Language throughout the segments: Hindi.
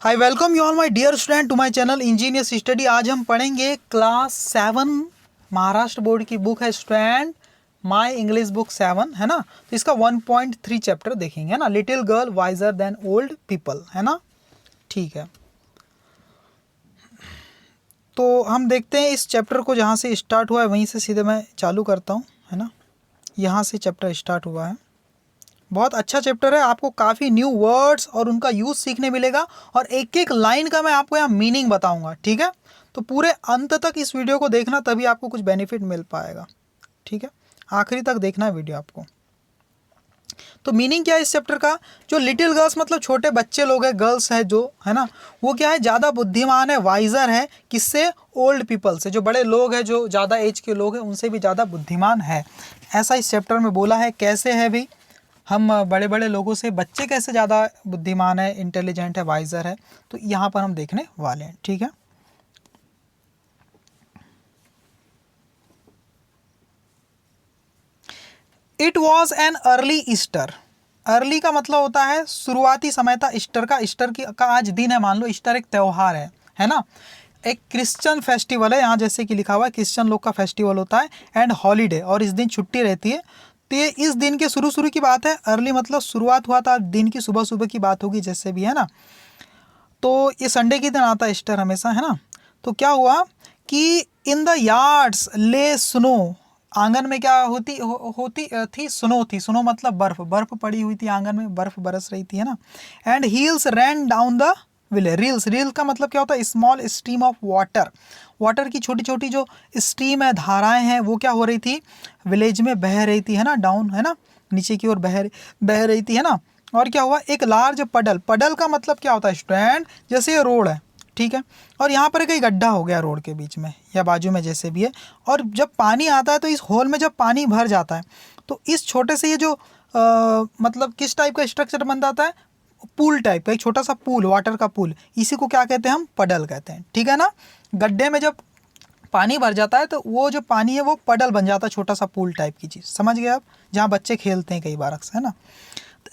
I welcome you all my dear student to my channel engineers study. आज हम पढ़ेंगे क्लास 7 महाराष्ट्र बोर्ड की बुक है स्टूडेंट, माय इंग्लिश बुक 7 है ना। तो इसका 1.3 चैप्टर देखेंगे है ना, little girl visor then old people है ना। ठीक है, तो हम देखते हैं इस चैप्टर को, जहाँ से स्टार्ट हुआ है वहीं से सीधे मैं चालू करता हूँ है ना। यहाँ से चैप्टर स्टार्ट हुआ है, बहुत अच्छा चैप्टर है। आपको काफ़ी न्यू वर्ड्स और उनका यूज़ सीखने मिलेगा और एक एक लाइन का मैं आपको यहाँ मीनिंग बताऊंगा। ठीक है, तो पूरे अंत तक इस वीडियो को देखना, तभी आपको कुछ बेनिफिट मिल पाएगा। ठीक है, आखिरी तक देखना है वीडियो आपको। तो मीनिंग क्या है इस चैप्टर का? जो लिटिल गर्ल्स मतलब छोटे बच्चे लोग हैं, गर्ल्स है जो है ना, वो क्या है, ज़्यादा बुद्धिमान है, वाइजर है। किससे? ओल्ड पीपल से। जो बड़े लोग हैं, जो ज़्यादा एज के लोग हैं, उनसे भी ज़्यादा बुद्धिमान है, ऐसा इस चैप्टर में बोला है। कैसे है भाई, हम बड़े बड़े लोगों से बच्चे कैसे ज़्यादा बुद्धिमान है, इंटेलिजेंट है, वाइजर है, तो यहाँ पर हम देखने वाले हैं। ठीक है, it was an early Easter. Early का मतलब होता है शुरुआती समय था। ईस्टर का आज दिन है, मान लो ईस्टर एक त्यौहार है ना, एक क्रिश्चियन फेस्टिवल है। यहाँ जैसे कि लिखा हुआ है क्रिश्चियन लोग का फेस्टिवल होता है, एंड हॉलीडे, और इस दिन छुट्टी रहती है। तो ये इस दिन के शुरू की बात है। अर्ली मतलब शुरुआत हुआ था, दिन की सुबह सुबह की बात होगी जैसे भी है ना। तो ये संडे के दिन आता है ईस्टर हमेशा है ना। तो क्या हुआ कि इन द यार्ड्स ले स्नो, आंगन में क्या होती थी? स्नो थी। स्नो मतलब बर्फ पड़ी हुई थी, आंगन में बर्फ बरस रही थी है ना। And heels rain down the village. Reel का मतलब क्या होता है? स्मॉल स्ट्रीम ऑफ वाटर की छोटी छोटी जो स्ट्रीम है, धाराएं हैं, वो क्या हो रही थी? विलेज में बह रही थी है ना, डाउन है ना, नीचे की ओर बह रही थी है ना। और क्या हुआ? एक लार्ज पडल का मतलब क्या होता है स्टूडेंट? जैसे ये रोड है, ठीक है, और यहाँ पर कहीं गड्ढा हो गया रोड के बीच में या बाजू में जैसे भी है, और जब पानी आता है तो इस होल में जब पानी भर जाता है तो इस छोटे से ये जो मतलब किस टाइप का स्ट्रक्चर बन जाता है? पूल टाइप का, एक छोटा सा पूल, वाटर का पूल, इसी को क्या कहते हैं? हम पडल कहते हैं। ठीक है ना, गड्ढे में जब पानी भर जाता है तो वो जो पानी है वो पडल बन जाता है, छोटा सा पूल टाइप की चीज़, समझ गए आप, जहाँ बच्चे खेलते हैं कई बार अक्सर है ना।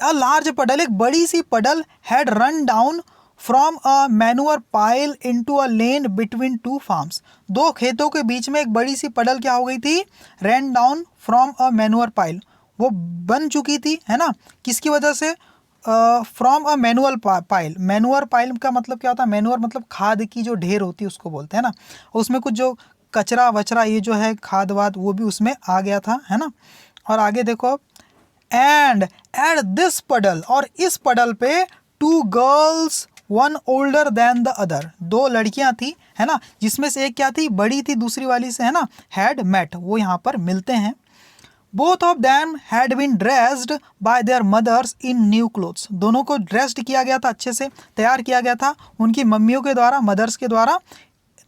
अ लार्ज पडल, एक बड़ी सी पडल, had run down from a manure pile into a lane between two farms. दो खेतों के बीच में एक बड़ी सी पडल क्या हो गई थी? रैन down from a manure pile, वो बन चुकी थी है ना। किसकी वजह से? From a manual pile. Manure pile का मतलब क्या होता है? मैनुअर मतलब खाद की जो ढेर होती है उसको बोलते हैं ना। उसमें कुछ जो कचरा वचरा ये जो है खाद वाद, वो भी उसमें आ गया था है ना। और आगे देखो, एंड एट दिस पडल, और इस पडल पे two girls one older than the other, दो लड़कियां थी है ना, जिसमें से एक क्या थी? बड़ी थी दूसरी वाली से है ना। हैड मेट, वो यहाँ पर मिलते हैं। Both of them had been dressed by their mothers in new clothes, दोनों को ड्रेस्ड किया गया था, अच्छे से तैयार किया गया था उनकी मम्मियों के द्वारा, मदर्स के द्वारा,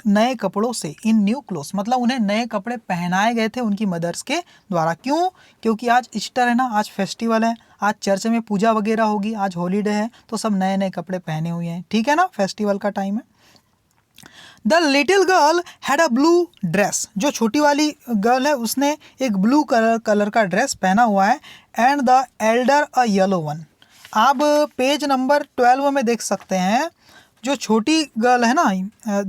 नए कपड़ों से। इन न्यू क्लोथ्स मतलब उन्हें नए कपड़े पहनाए गए थे उनकी मदर्स के द्वारा। क्यों? क्योंकि आज ईस्टर है ना, आज फेस्टिवल है, आज चर्च में पूजा वगैरह होगी, आज हॉलीडे है, तो सब नए नए कपड़े पहने हुए हैं। ठीक है ना, फेस्टिवल का टाइम है। The little girl had a blue dress, जो छोटी वाली गर्ल है उसने एक ब्लू कलर का ड्रेस पहना हुआ है। And the Elder a yellow one. आप पेज नंबर 12 में देख सकते हैं, जो छोटी गर्ल है ना,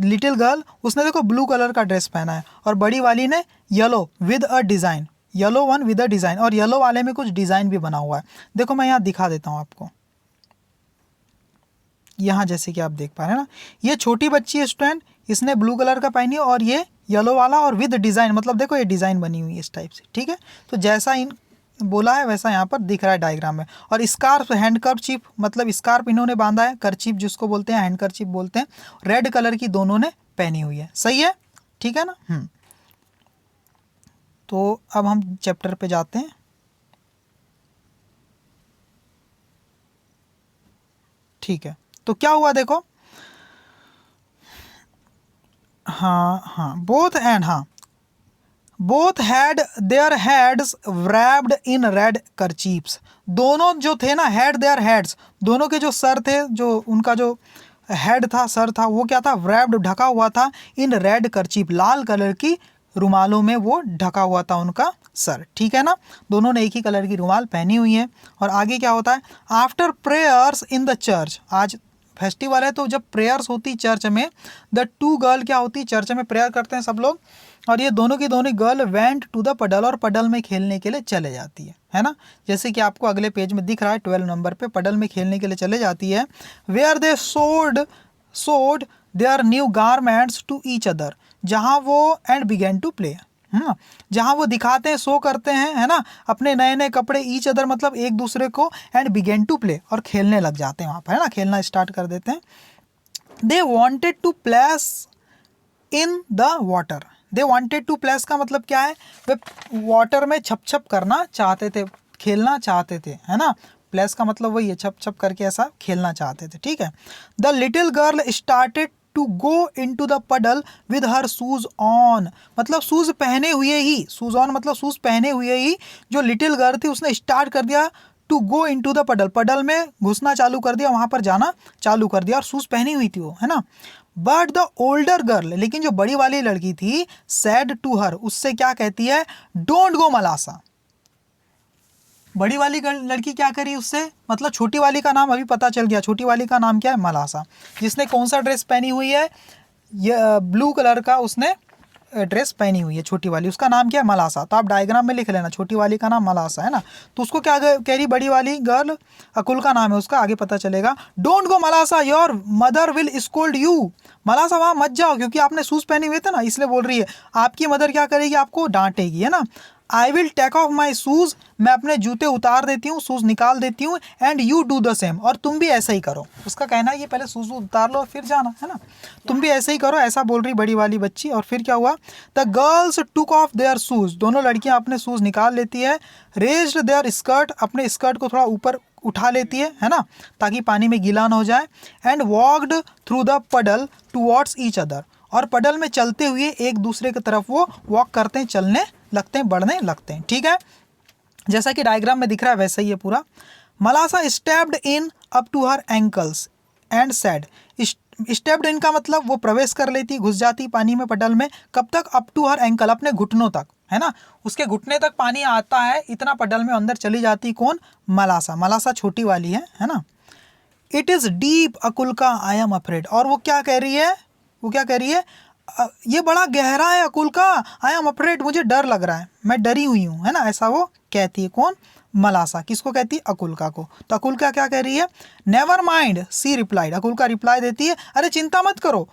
लिटिल गर्ल, उसने देखो ब्लू कलर का ड्रेस पहना है, और बड़ी वाली ने yellow with a design, yellow one with a design, और येलो वाले में कुछ डिज़ाइन भी बना हुआ है। देखो मैं यहाँ दिखा देता हूँ आपको, यहाँ जैसे कि आप देख पा रहे हैं ना, ये छोटी बच्ची है स्टूडेंट, इसने ब्लू कलर का पहनी है, और ये येलो वाला, और विद डिज़ाइन, मतलब देखो ये डिज़ाइन बनी हुई है इस टाइप से। ठीक है, तो जैसा इन बोला है वैसा यहाँ पर दिख रहा है डायग्राम में। और स्कार्फ, हैंड कर्चीफ, मतलब स्कार्फ इन्होंने बांधा है, कर्चीफ जिसको बोलते हैं, हैंड कर्चीफ बोलते हैं, रेड कलर की दोनों ने पहनी हुई है। सही है, ठीक है ना। तो अब हम चैप्टर पे जाते हैं। ठीक है, तो क्या हुआ देखो, हाँ बोथ एंड, हाँ both had their heads wrapped in red kerchiefs, दोनों जो थे ना, हैड देयर हेड्स, दोनों के जो सर थे, जो उनका जो हेड था, सर था, वो क्या था? wrapped, ढका हुआ था, इन रेड कर्चीप, लाल कलर की रुमालों में वो ढका हुआ था उनका सर। ठीक है ना, दोनों ने एक ही कलर की रुमाल पहनी हुई है। और आगे क्या होता है? After prayers in the church, आज फेस्टिवल है तो जब प्रेयर्स होती चर्च में, द टू गर्ल क्या होती चर्च में प्रेयर करते हैं सब लोग, और ये दोनों की दोनों girl went to the puddle, और पडल में खेलने के लिए चले जाती है ना। जैसे कि आपको अगले पेज में दिख रहा है 12 नंबर पे, पडल में खेलने के लिए चले जाती है। Where they showed their new garments to each other, जहाँ वो एंड बिगेन टू प्ले, जहाँ वो दिखाते हैं, शो करते हैं, है ना, अपने नए नए कपड़े, ईच अदर मतलब एक दूसरे को, एंड बिगेन टू प्ले और खेलने लग जाते हैं वहाँ पर, है ना, खेलना स्टार्ट कर देते हैं। They wanted to place in the water, they wanted to place का मतलब क्या है, वे वाटर में छप छप करना चाहते थे, खेलना चाहते थे, है ना। प्लेस का मतलब वही है, छप छप करके ऐसा खेलना चाहते थे, ठीक है। The little girl started to go in to the puddle with her shoes on, मतलब शूज पहने हुए ही, शूज ऑन मतलब शूज पहने हुए ही जो लिटिल गर्ल थी उसने स्टार्ट कर दिया to go in to the puddle, puddle में घुसना चालू कर दिया, वहाँ पर जाना चालू कर दिया, और शूज पहनी हुई थी वो, है ना। बट द ओल्डर गर्ल, लेकिन जो बड़ी वाली लड़की थी, सैड टू हर, उससे क्या कहती है, डोंट गो मलासा। बड़ी वाली लड़की क्या करी उससे, मतलब छोटी वाली का नाम अभी पता चल गया, छोटी वाली का नाम क्या है, मलासा। जिसने कौन सा ड्रेस पहनी हुई है, ये ब्लू कलर का उसने ड्रेस पहनी हुई है छोटी वाली, उसका नाम क्या है, मलासा। तो आप डायग्राम में लिख लेना, छोटी वाली का नाम मलासा, है ना। तो उसको क्या कह रही, बड़ी वाली गर्ल, अकुल का नाम है उसका, आगे पता चलेगा। Don't go मलासा, your mother will scold you, मलासा वहाँ मत जाओ क्योंकि आपने शूज पहने हुए थे ना, इसलिए बोल रही है, आपकी मदर क्या करेगी, आपको डांटेगी, है ना। I will take off my shoes, मैं अपने जूते उतार देती हूँ, शूज़ निकाल देती हूँ, and you do the same, और तुम भी ऐसा ही करो। उसका कहना है ये पहले शूज़ उतार लो फिर जाना, है ना, तुम भी ऐसे ही करो, ऐसा बोल रही बड़ी वाली बच्ची। और फिर क्या हुआ, the girls took of their shoes, दोनों लड़कियाँ अपने शूज़ निकाल लेती है। रेज्ड देयर स्कर्ट, अपने स्कर्ट को थोड़ा ऊपर उठा लेती है ना, ताकि पानी में गीला ना हो जाए। एंड वॉक्ड थ्रू द पडल टुवर्ड्स ईच अदर, और पडल में चलते हुए एक दूसरे की तरफ वो वॉक करते हैं, चलने लगते हैं, बढ़ने लगते हैं, ठीक है। जैसा कि डायग्राम में दिख रहा है वैसा ही है पूरा। Malasha stepped in up to her ankles and said, stepped in का मतलब वो प्रवेश कर लेती, घुस जाती पानी में पडल में, कब तक, अप टू हर एंकल, अपने घुटनों तक, है ना, उसके घुटने तक पानी आता है, इतना पडल में अंदर चली जाती कौन, मलासा। मलासा छोटी वाली है ना। It is deep Akulka I am afraid, और वो क्या कह रही है, वो क्या कह रही है, ये बड़ा गहरा है अकुल्का, आई एम अफ्रेड, मुझे डर लग रहा है, मैं डरी हुई हूँ, है ना, ऐसा वो कहती है कौन, मलासा। किसको कहती है, अकुल्का को। तो अकुल्का क्या कह रही है, नेवर माइंड सी रिप्लाइड, अकुल्का रिप्लाई देती है, अरे चिंता मत करो,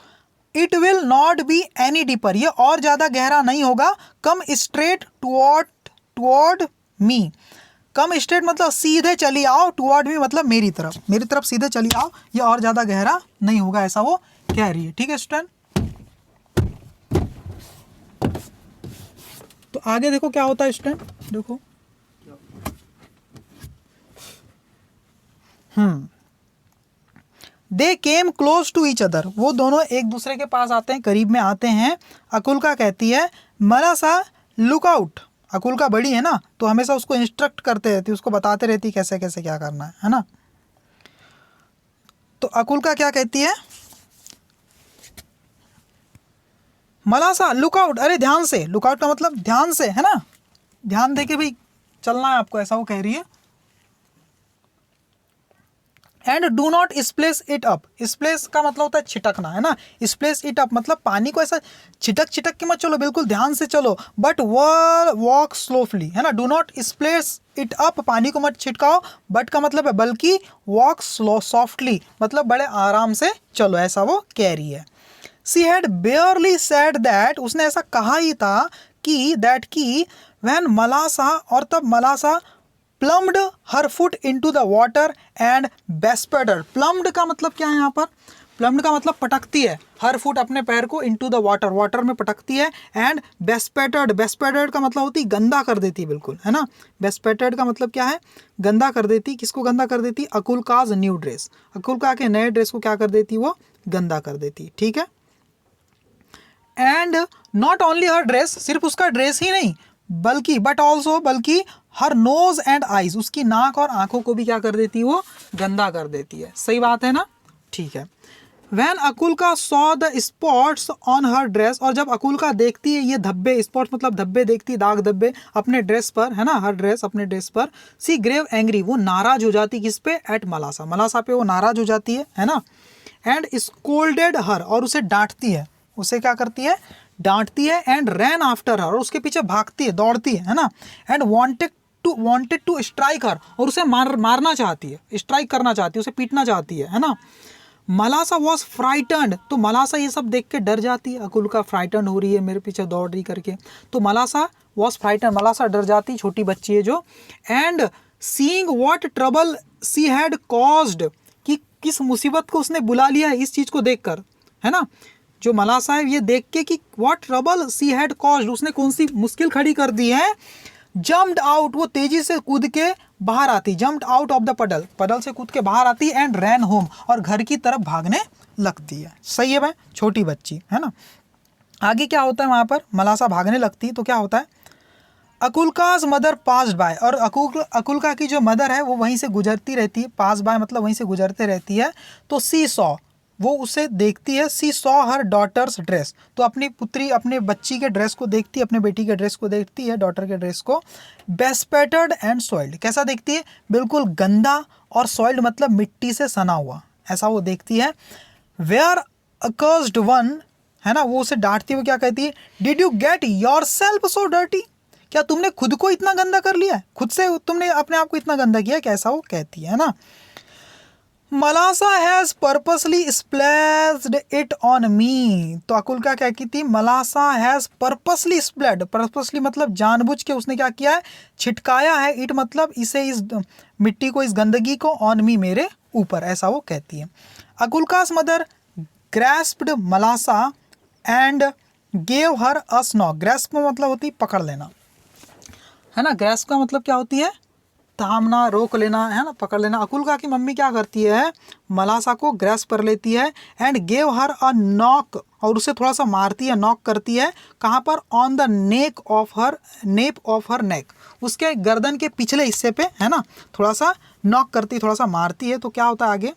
it will not be any deeper, ये और ज़्यादा गहरा नहीं होगा, कम स्ट्रेट टुवर्ड मी, कम स्ट्रेट मतलब सीधे चली आओ, टुवर्ड मी मतलब मेरी तरफ सीधे चली आओ, ये और ज़्यादा गहरा नहीं होगा, ऐसा वो कह रही है, ठीक है स्टूडेंट। तो आगे देखो क्या होता है स्टूडेंट, देखो they came close to each other, वो दोनों एक दूसरे के पास आते हैं, करीब में आते हैं। अकुल्का कहती है, मलासा लुक आउट, अकुल्का बड़ी है ना, तो हमेशा उसको इंस्ट्रक्ट करते रहती, उसको बताते रहती कैसे कैसे क्या करना है ना। तो अकुल्का क्या कहती है, मलासा लुक आउट, अरे ध्यान से, लुक आउट का मतलब ध्यान से, है ना, ध्यान दे के भाई चलना है आपको, ऐसा वो कह रही है। And do not splash it up, splash का मतलब होता है छिटकना, है ना, स्प्लेश इट अप मतलब पानी को ऐसा छिटक के मत चलो, बिल्कुल ध्यान से चलो, बट वॉक स्लोफली, है ना, do not splash it up, पानी को मत छिटकाओ, बट का मतलब है बल्कि, वॉक स्लो सॉफ्टली मतलब बड़े आराम से चलो, ऐसा वो कह रही है। शी हैड बेयरली सेड दैट, उसने ऐसा कहा ही था कि दैट की व्हेन मलासा, और तब Malasa plumped her foot into the water and bespattered, plumped का मतलब क्या है यहाँ पर, प्लम्ड का मतलब पटकती है, हर फुट अपने पैर को इनटू द वाटर, वाटर में पटकती है, एंड बेस्पेटर्ड, बेस्पेटर्ड का मतलब होती गंदा कर देती है बिल्कुल, है ना, बेस्पेटर्ड का मतलब क्या है, गंदा कर देती, किसको गंदा कर देती, अकुल्काज न्यू ड्रेस, अकुल्का के नए ड्रेस को क्या कर देती, वो गंदा कर देती, ठीक है। And not only her dress, सिर्फ उसका ड्रेस ही नहीं, बल्कि बट ऑल्सो बल्कि हर नोज एंड आईज, उसकी नाक और आंखों को भी क्या कर देती है, वो गंदा कर देती है, सही बात है ना, ठीक है। When Akulka saw the spots on her dress, और जब अकुल्का देखती है ये धब्बे, स्पॉट्स मतलब धब्बे देखती, दाग धब्बे अपने ड्रेस पर, है ना, हर ड्रेस अपने ड्रेस पर, सी ग्रेव एंग्री, वो नाराज हो जाती, किस पे, एट मलासा, मलासा पे वो नाराज हो जाती है ना। एंड स्कोल्डेड हर, और उसे डांटती है, उसे क्या करती है, डांटती है, एंड रैन आफ्टर हर, और उसके पीछे भागती है, दौड़ती है ना, एंड वांटेड टू स्ट्राइक हर, और उसे मारना चाहती है, स्ट्राइक करना चाहती है, उसे पीटना चाहती है ना। मलासा वॉज फ्राइटन्ड, तो मलासा ये सब देख के डर जाती है, अकुल्का फ्राइटन्ड हो रही है मेरे पीछे दौड़ रही करके, तो मलासा वॉज फ्राइटन्ड, मलासा डर जाती, छोटी बच्ची है जो। And seeing what trouble she had caused, कि किस मुसीबत को उसने बुला लिया है इस चीज़ को देखकर, है ना। जो मलासा है ये देख के कि what trouble she had caused, उसने कौन सी मुश्किल खड़ी कर दी है, जम्प्ड आउट, वो तेजी से कूद के बाहर आती, jumped out of the puddle, पडल से कूद के बाहर आती, एंड रैन होम, और घर की तरफ भागने लगती है। सही है भाई, छोटी बच्ची है ना। आगे क्या होता है वहाँ पर, मलासा भागने लगती तो क्या होता है, अकुल्काज मदर पास्ड बाय, और अकुल्का की जो मदर है वो वहीं से गुजरती रहती है, पास बाय मतलब वहीं से गुजरते रहती है, तो सी सॉ, वो उसे देखती है, सी सॉ हर डॉटर्स ड्रेस, तो अपनी पुत्री अपने बच्ची के ड्रेस को देखती है, अपने बेटी के ड्रेस को देखती है, डॉटर के ड्रेस को, बेस्पेटर्ड एंड सॉइल्ड, कैसा देखती है, बिल्कुल गंदा, और सॉइल्ड मतलब मिट्टी से सना हुआ, ऐसा वो देखती है। वेयर अकर्स्ड वन, है ना, वो उसे डांटती हुई क्या कहती है, did you get your self so dirty, क्या तुमने खुद को इतना गंदा कर लिया है, खुद से तुमने अपने आप को इतना गंदा किया, कैसा वो कहती है ना। मलासा has purposely splashed it on me, तो अकुल्का क्या कहती थी, मलासा हैज पर्पसली स्प्लैड, पर्पसली मतलब जानबूझ के उसने क्या किया है, छिटकाया है, इट मतलब इसे, इस मिट्टी को, इस गंदगी को, ऑन मी मेरे ऊपर, ऐसा वो कहती है। Akulka's mother grasped Malasa and gave her a smack, grasp मतलब होती है पकड़ लेना, है ना, ग्रैस्प का मतलब क्या होती है, थामना, रोक लेना, है ना, पकड़ लेना। अकुल्का की मम्मी क्या करती है, मलासा को ग्रैस्प कर लेती है, and gave her a knock, और उसे थोड़ा सा मारती है, नॉक करती है, कहाँ पर, on the neck of her neck, उसके गर्दन के पिछले हिस्से पे, है ना, थोड़ा सा नॉक करती है, थोड़ा सा मारती है, तो क्या होता है आगे,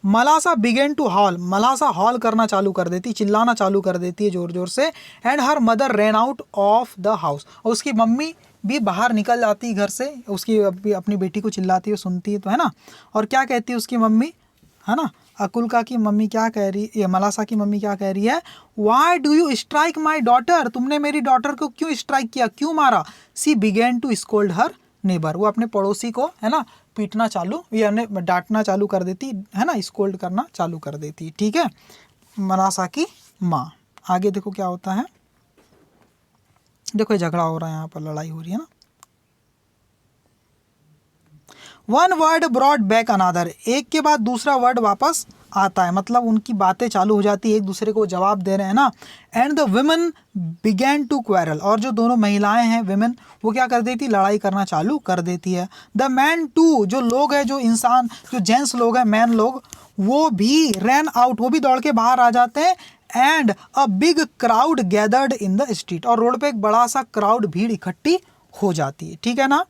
Malasha began to howl, Malasha howl करना चालू कर देती, चिल्लाना चालू कर देती है जोर जोर से, and her mother ran out of the house, और उसकी मम्मी भी बाहर निकल जाती घर से, उसकी अपनी बेटी को चिल्लाती है, सुनती है तो, है ना। और क्या कहती है उसकी मम्मी, है ना, अकुल्का की मम्मी क्या कह रही है, मलासा की मम्मी क्या कह रही है, why do you strike my daughter, तुमने मेरी डॉटर को क्यों स्ट्राइक किया, क्यों मारा। She began to scold her neighbour, वो अपने पड़ोसी को, है ना, पीटना चालू या डांटना चालू कर देती, है ना, स्कोल्ड करना चालू कर देती, ठीक है, मलासा की माँ। आगे देखो क्या होता है, देखो ये झगड़ा हो रहा है, यहाँ पर लड़ाई हो रही है ना। वन वर्ड ब्रॉड बैक अनादर, एक के बाद दूसरा वर्ड वापस आता है, मतलब उनकी बातें चालू हो जाती है, एक दूसरे को जवाब दे रहे हैं ना। And the women began to quarrel, और जो दोनों महिलाएं हैं विमेन, वो क्या कर देती, लड़ाई करना चालू कर देती है। द मैन टू, जो लोग हैं, जो इंसान, जो जेंट्स लोग हैं, मैन लोग, वो भी रैन आउट, वो भी दौड़ के बाहर आ जाते हैं। And a big crowd gathered in the street, और रोड पे एक बड़ा सा क्राउड, भीड़ इकट्ठी हो जाती है, ठीक है ना।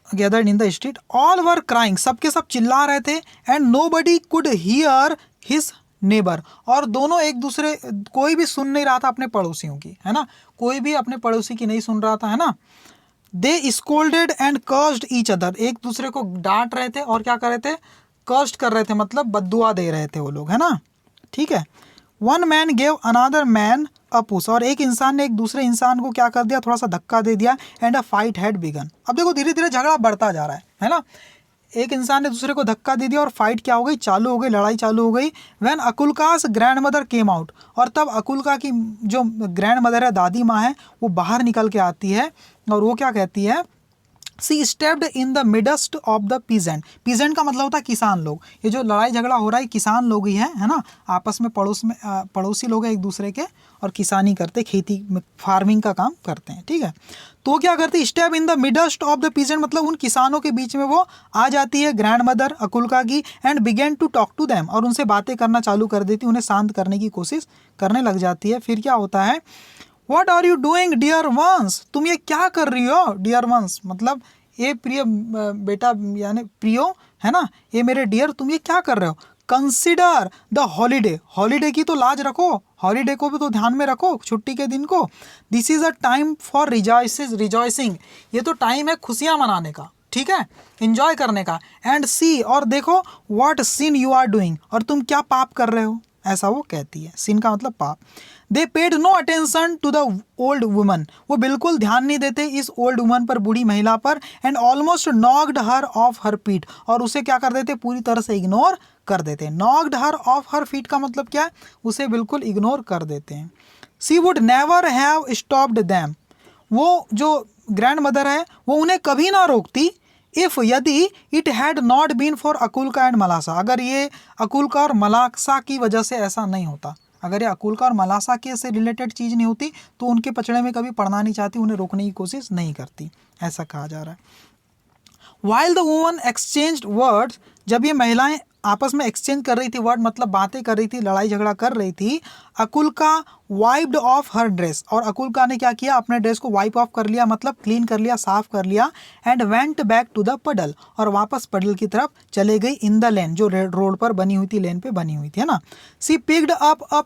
Gathered in the street, all were crying, सबके सब चिल्ला रहे थे, and nobody could hear his neighbour, और दोनों एक दूसरे, कोई भी सुन नहीं रहा था अपने पड़ोसियों की, है ना, कोई भी अपने पड़ोसी की नहीं सुन रहा था, है ना। They scolded and cursed each other, एक दूसरे को डांट रहे थे और क्या कर रहे थे, कर्स्ड कर रहे थे, मतलब बद्दुआ दे रहे थे वो लोग, है ना, ठीक है। One man gave another man a push, और एक इंसान ने एक दूसरे इंसान को क्या कर दिया, थोड़ा सा धक्का दे दिया, and a fight had begun. अब देखो धीरे धीरे झगड़ा बढ़ता जा रहा है ना, एक इंसान ने दूसरे को धक्का दे दिया और फाइट क्या हो गई, चालू हो गई, लड़ाई चालू हो गई। When Akulka's grandmother came out, और तब अकुल्का की जो ग्रैंड मदर है, दादी माँ है, वो बाहर निकल के आती है, और वो क्या कहती है, she stepped in the midst of the peasant, peasant का मतलब होता है किसान लोग, ये जो लड़ाई झगड़ा हो रहा है किसान लोग ही है ना, आपस में पड़ोसी लोग हैं एक दूसरे के, और किसानी करते, खेती में फार्मिंग का काम करते हैं, ठीक है। तो क्या करती, step in the midst of the peasant, मतलब उन किसानों के बीच में वो आ जाती है ग्रैंड मदर अकुल्का की, and began to talk to them, और उनसे बातें करना चालू कर देती, उन्हें शांत करने की कोशिश करने लग जाती है। फिर क्या होता है, what are you doing dear ones, तुम ये क्या कर रही हो, डियर वंस मतलब ये प्रिय बेटा, यानी प्रियो, है ना, ये मेरे डियर, तुम ये क्या कर रहे हो। कंसिडर द हॉलीडे, हॉलीडे की तो लाज रखो, हॉलीडे को भी तो ध्यान में रखो, छुट्टी के दिन को। This is a time for rejoicing, ये तो टाइम है खुशियाँ मनाने का, ठीक है, इंजॉय करने का। एंड सी, और देखो, what sin you are doing, और तुम क्या पाप कर रहे हो, ऐसा वो कहती है। सिन का मतलब पाप। They paid no attention to the old woman, वो बिल्कुल ध्यान नहीं देते इस ओल्ड वुमन पर, बूढ़ी महिला पर। And almost knocked her of her feet, और उसे क्या कर देते, पूरी तरह से इग्नोर कर देते हैं। Knocked her of her feet का मतलब क्या है, उसे बिल्कुल इग्नोर कर देते हैं। She would never have stopped them, वो जो ग्रैंड मदर है वो उन्हें कभी ना रोकती। इफ, यदि, it had not been for Akulka and Malasha, अगर ये अकुलका और मलासा की वजह से ऐसा नहीं होता, अगर ये अकुलका और मलासा के से रिलेटेड चीज़ नहीं होती तो उनके पचड़े में कभी पड़ना नहीं चाहती, उन्हें रोकने की कोशिश नहीं करती, ऐसा कहा जा रहा है। While the woman exchanged words, जब ये महिलाएं आपस में एक्सचेंज कर रही थी वर्ड, मतलब बातें कर रही थी, लड़ाई झगड़ा कर रही थी, अकुलका वाइप्ड ऑफ हर ड्रेस, और अकुलका ने क्या किया, अपने ड्रेस को वाइप ऑफ कर लिया, मतलब क्लीन कर लिया, साफ कर लिया। And went back to the puddle, और वापस पडल की तरफ चले गई। इन द लेन, जो रोड पर बनी हुई थी, लेन पे बनी हुई थी, है ना। She picked up a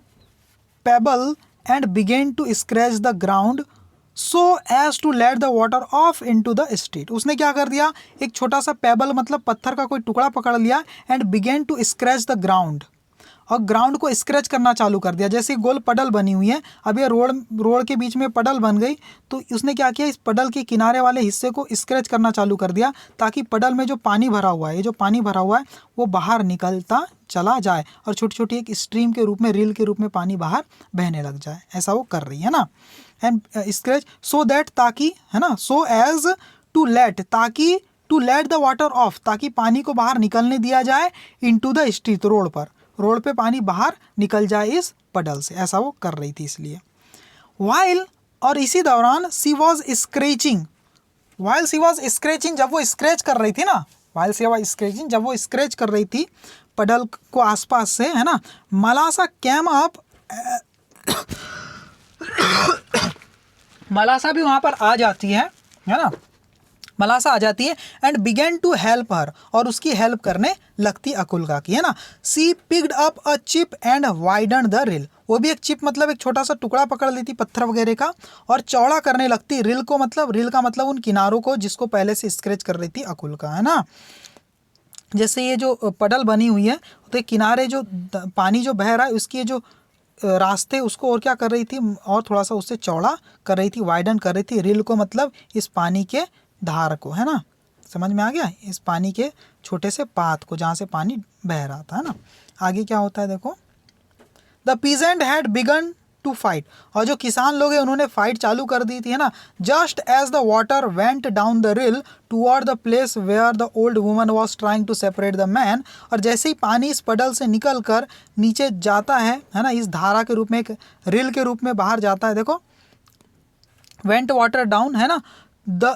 pebble and began to scratch the ground so as to let the water off in to the street, उसने क्या कर दिया, एक छोटा सा पेबल मतलब पत्थर का कोई टुकड़ा पकड़ लिया। And began to scratch the ground, और ग्राउंड को स्क्रैच करना चालू कर दिया। जैसे गोल पडल बनी हुई है, अब ये रोड के बीच में पडल बन गई, तो उसने क्या किया, इस पडल के किनारे वाले हिस्से को स्क्रैच करना चालू कर दिया, ताकि पडल में जो पानी भरा हुआ है, ये जो पानी भरा हुआ है वो बाहर निकलता चला जाए, और छोटी छोटी एक स्ट्रीम के रूप में, रील के रूप में पानी बाहर बहने लग जाए, ऐसा वो कर रही है ना। एंड स्क्रैच सो दैट, ताकि, है ना, सो एज टू लेट, ताकि, to let the water off, ताकि पानी को बाहर निकलने दिया जाए, इनटू द स्ट्रीट, रोड पर, रोड पे पानी बाहर निकल जाए इस पडल से, ऐसा वो कर रही थी इसलिए। वाइल, और इसी दौरान, she was scratching, while she was scratching, जब वो स्क्रैच कर रही थी ना, वाइल सी वॉज स्क्रेचिंग, जब वो स्क्रैच कर रही थी पडल को आसपास से, है ना, मलासा कैम अप, मलासा भी वहाँ पर आ जाती है ना, मलासा आ जाती है। And began to help her, और उसकी हेल्प करने लगती अकुलका की, है ना। She picked up a chip and widen the rill, वो भी एक चिप मतलब एक छोटा सा टुकड़ा पकड़ लेती पत्थर वगैरह का, और चौड़ा करने लगती रिल को, मतलब रिल का मतलब उन किनारों को जिसको पहले से स्क्रैच कर रही थी अकुलका, है ना। जैसे ये जो पडल बनी हुई है, तो किनारे जो पानी जो बह रहा है उसकी जो रास्ते, उसको और क्या कर रही थी, और थोड़ा सा उससे चौड़ा कर रही थी, वाइडन कर रही थी। रिल को मतलब इस पानी के धार को, है ना, समझ में आ गया, इस पानी के छोटे से पात को जहाँ से पानी बह रहा था, है ना। आगे क्या होता है देखो, the peasant had begun to fight, और जो किसान लोग हैं उन्होंने फाइट चालू कर दी थी, है ना। Just as the water went down the rill toward the place where the old woman was trying to separate the man, और जैसे ही पानी इस पडल से निकल कर नीचे जाता है ना, इस धारा के रूप में, एक रिल के रूप में बाहर जाता है, देखो, वेंट वाटर डाउन, है ना, the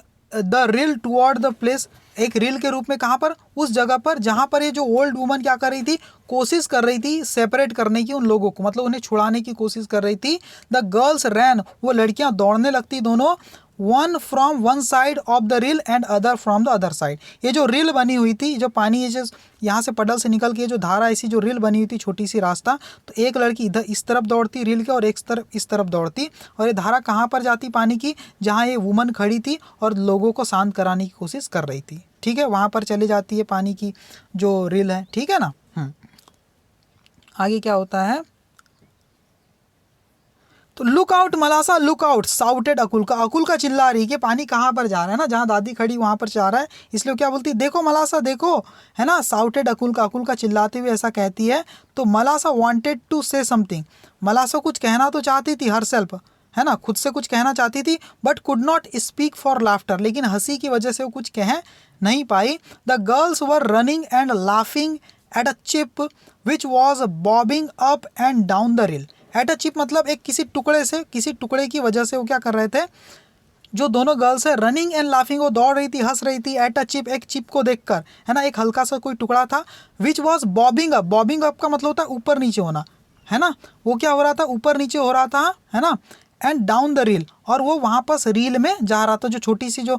rill toward the place, एक रील के रूप में, कहाँ पर, उस जगह पर जहाँ पर ये जो ओल्ड वुमन क्या कर रही थी, कोशिश कर रही थी सेपरेट करने की उन लोगों को, मतलब उन्हें छुड़ाने की कोशिश कर रही थी। द गर्ल्स रैन, वो लड़कियां दौड़ने लगती दोनों, one from one side of the reel and other from the other side, ये जो रील बनी हुई थी, जो पानी ये जो यहाँ से पडल से निकल के जो धारा ऐसी जो रील बनी हुई थी, छोटी सी रास्ता, तो एक लड़की इधर इस तरफ दौड़ती रील के, और एक तरफ इस तरफ दौड़ती, और ये धारा कहाँ पर जाती पानी की, जहाँ ये वुमन खड़ी थी और लोगों को शांत कराने की कोशिश कर रही थी, ठीक है, वहाँ पर चली जाती है पानी की जो रील है, ठीक है ना। आगे क्या होता है, तो look out Malasha, look out, shouted Akulka, Akulka चिल्ला रही कि पानी कहाँ पर जा रहा है ना, जहाँ दादी खड़ी वहाँ पर जा रहा है, इसलिए क्या बोलती है, देखो मलासा देखो, है ना। साउटेड अकुलका, अकुलका चिल्लाते हुए ऐसा कहती है। तो Malasha wanted to say something, Malasha कुछ कहना तो चाहती थी, हर सेल्फ, है ना, खुद से कुछ कहना चाहती थी, but could not speak for laughter, लेकिन हंसी की वजह से वो कुछ कह नहीं पाई। The girls were running and laughing at a chip which was bobbing up and down the rill, at a chip मतलब एक किसी टुकड़े से, किसी टुकड़े की वजह से वो क्या कर रहे थे, जो दोनों गर्ल्स है, रनिंग एंड लाफिंग, वो दौड़ रही थी, हंस रही थी, एट अ चिप, एक चिप को देखकर, है ना, एक हल्का सा कोई टुकड़ा था, विच was bobbing up, bobbing up का मतलब होता है ऊपर नीचे होना, है ना, वो क्या हो रहा था, ऊपर नीचे हो रहा था, है ना। एंड डाउन द रील, और वो वहाँ पर रील में जा रहा था, जो छोटी सी जो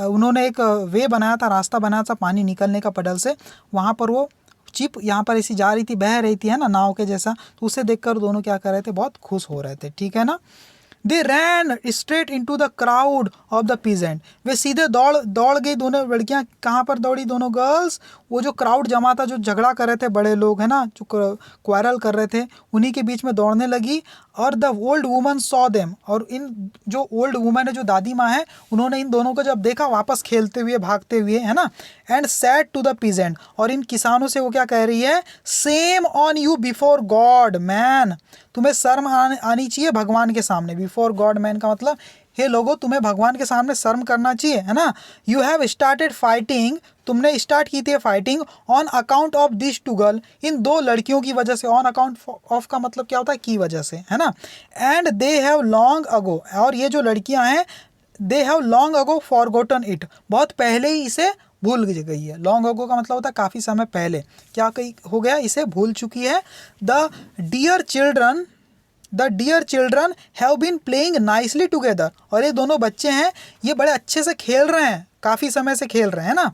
उन्होंने एक वे बनाया था, रास्ता बनाया था पानी निकलने का पडल से, वहाँ पर वो चिप यहाँ पर ऐसी जा रही थी, बह रही थी, है ना, नाव के जैसा, तो उसे देखकर दोनों क्या कर रहे थे, बहुत खुश हो रहे थे, ठीक है ना। They ran straight into the crowd of the peasant, वे सीधे दौड़ गई दोनों लड़कियां। कहाँ पर दौड़ी दोनों गर्ल्स? वो जो क्राउड जमा था, जो झगड़ा कर रहे थे बड़े लोग है ना, जो क्वारल कर रहे थे, उन्हीं के बीच में दौड़ने लगी। और the old woman saw them, और इन जो ओल्ड वुमन है, जो दादी माँ है, उन्होंने इन दोनों को जब देखा वापस खेलते हुए भागते हुए है ना, and said to the peasant, और इन किसानों से वो क्या कह रही है? Shame on you before God man, तुम्हें शर्म आनी चाहिए भगवान के सामने। बिफोर गॉड मैन का मतलब हे लोगों, तुम्हें भगवान के सामने शर्म करना चाहिए है ना। यू हैव स्टार्टेड फाइटिंग, तुमने स्टार्ट की थी fighting on account of this two girl, इन दो लड़कियों की वजह से। ऑन अकाउंट ऑफ का मतलब क्या होता है? की वजह से है ना। And they have long ago, और ये जो लड़कियां हैं, they have long ago forgotten it, बहुत पहले ही इसे भूल गई है। लॉन्ग अगो का मतलब होता है काफ़ी समय पहले, क्या कहीं हो गया, इसे भूल चुकी है। The dear children have been playing nicely together, और ये दोनों बच्चे हैं, ये बड़े अच्छे से खेल रहे हैं, काफ़ी समय से खेल रहे हैं ना।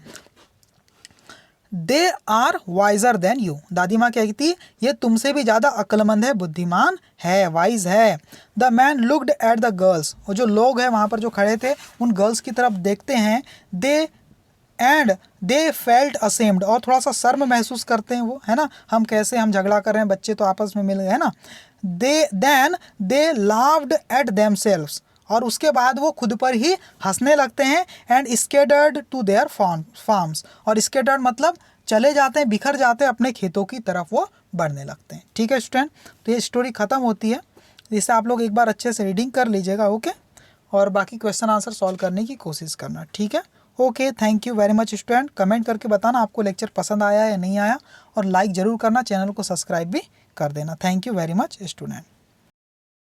They are wiser than you, दादी माँ कहती ये तुमसे भी ज़्यादा अक्लमंद है, बुद्धिमान है, वाइज है। The man looked at the girls, और जो लोग हैं वहाँ पर जो खड़े थे, उन गर्ल्स की तरफ देखते हैं। दे फेल्ट असेम्ड, और थोड़ा सा शर्म महसूस करते हैं वो है ना, हम झगड़ा कर रहे हैं, बच्चे तो आपस में मिल गए है ना। दे लाफ्ड एट देमसेल्व्स, और उसके बाद वो खुद पर ही हंसने लगते हैं। And scattered to their farms, और स्केटर्ड मतलब चले जाते हैं, बिखर जाते हैं, अपने खेतों की तरफ वो बढ़ने लगते हैं। ठीक है स्टूडेंट, तो ये स्टोरी ख़त्म होती है। इसे आप लोग एक बार अच्छे से रीडिंग कर लीजिएगा, ओके, और बाकी क्वेश्चन आंसर सॉल्व करने की कोशिश करना, ठीक है। Okay, thank you very much student. Comment करके बताना आपको लेक्चर पसंद आया या नहीं आया, और लाइक ज़रूर करना, चैनल को सब्सक्राइब भी कर देना। Thank you very much student.